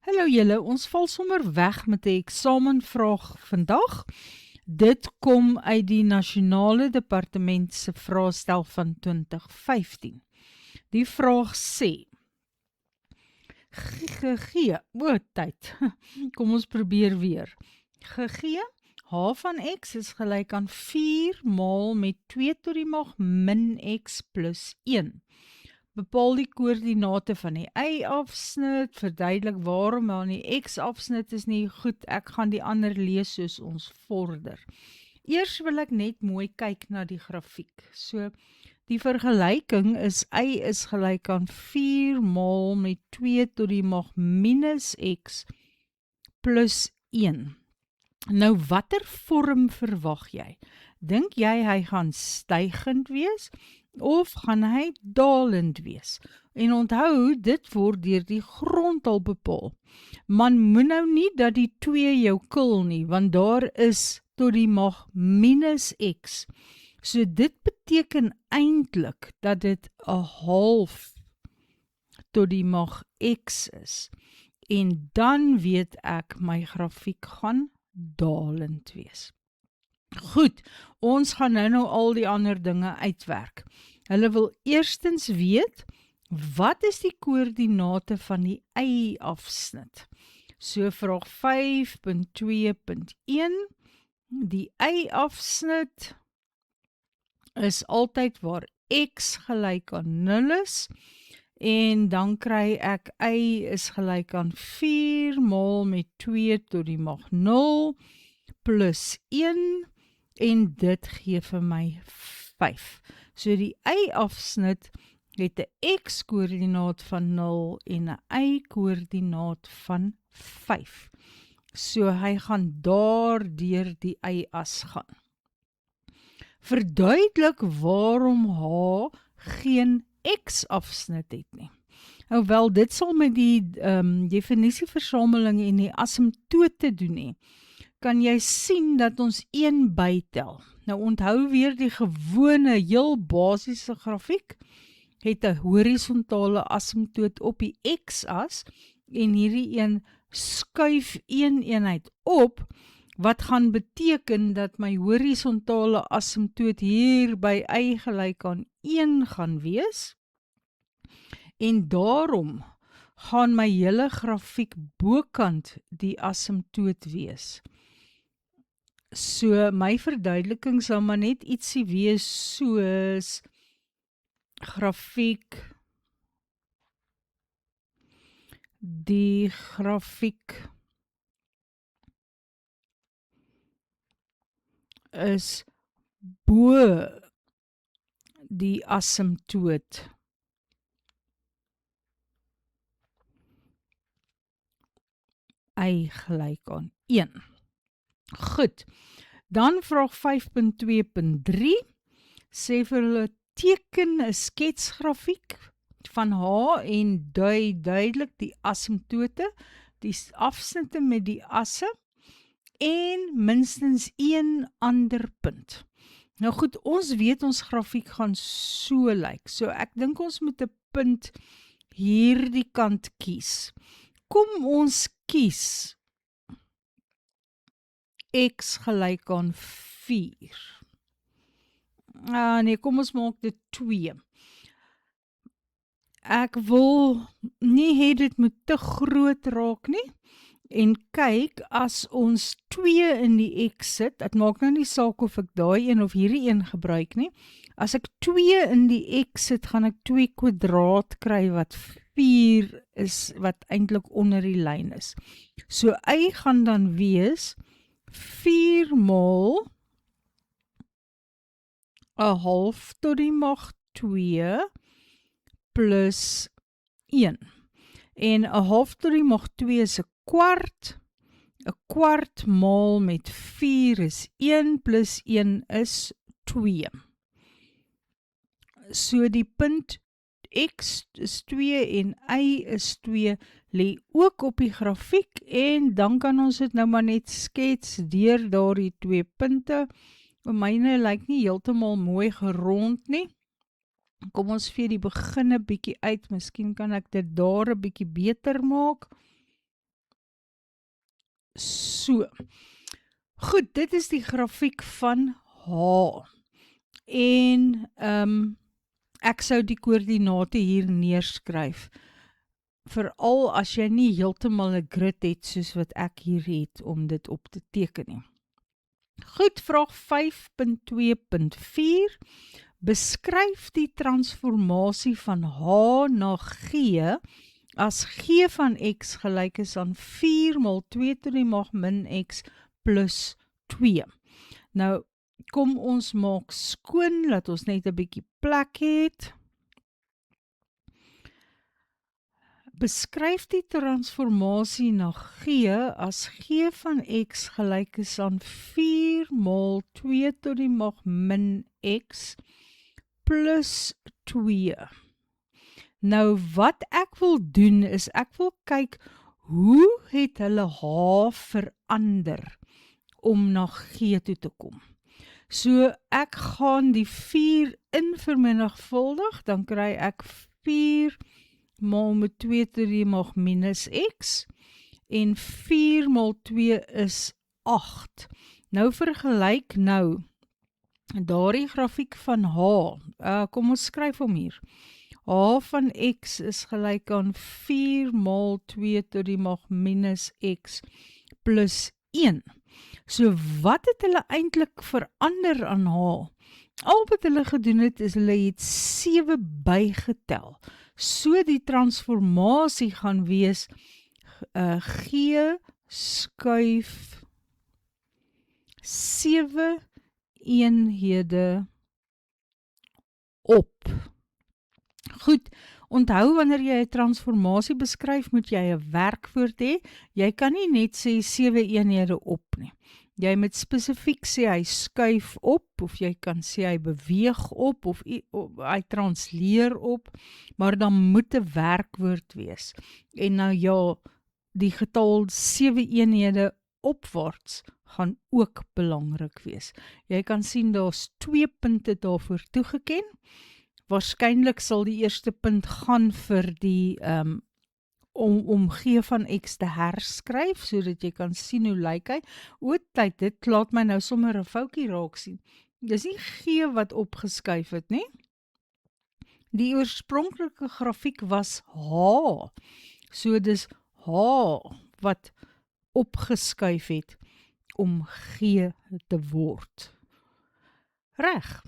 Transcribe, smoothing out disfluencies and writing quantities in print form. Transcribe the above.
Hallo julle, ons val sommer weg met die eksamenvraag vandag. Dit kom uit die Nasionale Departement se vraestel van 2015. Die vraag sê, gegee, tyd, kom ons probeer weer. Gegee, h van x is gelyk aan 4 maal met 2 tot die mag min x plus 1. Bepaal die koördinate van die y-afsnit, verduidelik waarom aan die x-afsnit is nie goed, ek gaan die ander lees soos ons vorder. Eers wil ek net mooi kyk na die grafiek. So, die vergelyking is y is gelyk aan 4 maal met 2 tot die mag minus x plus 1. Nou, watter vorm verwag jy? Dink jy hy gaan stygend wees? Of gaan hy dalend wees? En onthou, dit word deur die grond al bepaal. Man moet nou nie dat die 2 jou kil nie, want daar is tot die mag minus x. So dit beteken eintlik dat dit 'n half tot die mag x is. En dan weet ek, my grafiek gaan dalend wees. Goed, ons gaan nou al die ander dinge uitwerk. Hulle wil eerstens weet, wat is die koördinate van die y-afsnit? So vraag 5.2.1, die y-afsnit is altyd waar x gelyk aan 0 is, en dan kry ek y is gelyk aan 4 maal met 2 tot die mag 0 plus 1, en dit gee vir my 5. So die y-afsnit het 'n x-koördinaat van 0 en 'n y-koördinaat van 5. So hy gaan daardeur die y-as gaan. Verduidelik waarom h geen x-afsnit het nie. Nou wel, dit sal met die definisieversameling en die asymptote doen nie. Kan jy sien dat ons 1 bytel. Nou onthou weer die gewone, heel basiese grafiek, het 'n horisontale asymptoot op die x-as, en hierdie een skuif 1 eenheid op, wat gaan beteken dat my horisontale asymptoot hier by y gelyk aan 1 gaan wees, en daarom gaan my hele grafiek bokant die asymptoot wees. So, my verduideliking sal maar net ietsie wees soos grafiek, die grafiek is bo die asymptoot y gelyk aan 1. Goed, dan vraag 5.2.3 sê vir hulle teken 'n sketsgrafiek van h en dui duidelik die asymptote, die afsnitte met die asse en minstens 1 ander punt. Nou goed, ons weet ons grafiek gaan so lyk. So ek dink ons moet 'n punt hierdie kant kies. Kom ons kies x gelyk aan 4. Nee, kom ons maak dit 2. Ek wil nie hê dit moet te groot raak nie. En kyk, as ons 2 in die x sit, dit maak nou nie saak of ek daai een of hierdie een gebruik nie. As ek 2 in die x sit, gaan ek 2 kwadraat kry wat 4 is, wat eintlik onder die lyn is. So y gaan dan wees 4 maal 'n half tot die mag 2 plus 1. En 'n half tot die mag 2 is 'n kwart maal met 4 is 1 plus 1 is 2. So die punt x is 2 en y is 2 lê ook op die grafiek, en dan kan ons dit nou maar net skets deur daardie 2 punte. Myne lyk nie heeltemal mooi gerond nie. Kom ons vee die begin 'n bietjie uit, miskien kan ek dit daar 'n bietjie beter maak. So. Goed, dit is die grafiek van H. En ek sou die koördinate hier neerskryf. Veral as jy nie heeltemal 'n grid het soos wat ek hier het om dit op te teken nie. Goed, vraag 5.2.4. Beskryf die transformasie van H na G as G van x gelyk is aan 4 mal 2 tot die mag min x plus 2. Nou, kom ons maak skoon, laat ons net 'n bietjie plek het. Beskryf die transformasie na G as G van x gelyk is aan 4 mal 2 tot die mag min x plus 2. Nou wat ek wil doen is, ek wil kyk hoe het hulle H verander om na G toe te kom. So ek gaan die 4 in vermenigvuldig, dan kry ek 4 mal met 2 tot die mag minus x, en 4 mal 2 is 8. Nou vergelyk nou, daardie grafiek van H, kom ons skryf hom hier. H van x is gelyk aan 4 mal 2 tot die mag minus x plus 1. So wat het hulle eintlik verander aan H? Al wat hulle gedoen het, is hulle het 7 bygetel. So die transformasie gaan wees, G skuif 7 eenhede op. Goed, onthou wanneer jy 'n transformasie beskryf, moet jy 'n werkwoord hê. Jy kan nie net sê 7 eenhede op nie. Jy moet spesifiek sê hy skuif op, of jy kan sê hy beweeg op, of hy transleer op, maar dan moet 'n werkwoord wees. En nou ja, die getal 7 eenhede opwaarts gaan ook belangrik wees. Jy kan sien daar's 2 punte daarvoor toegeken. Waarskynlik sal die eerste punt gaan vir die om G van x te herskryf, sodat jy kan sien hoe lyk hy. Tyd, dit laat my nou sommer 'n foutjie raak sien. Dis nie G wat opgeskuif het nie. Die oorspronklike grafiek was H. So dis H wat opgeskuif het om G te word. Reg.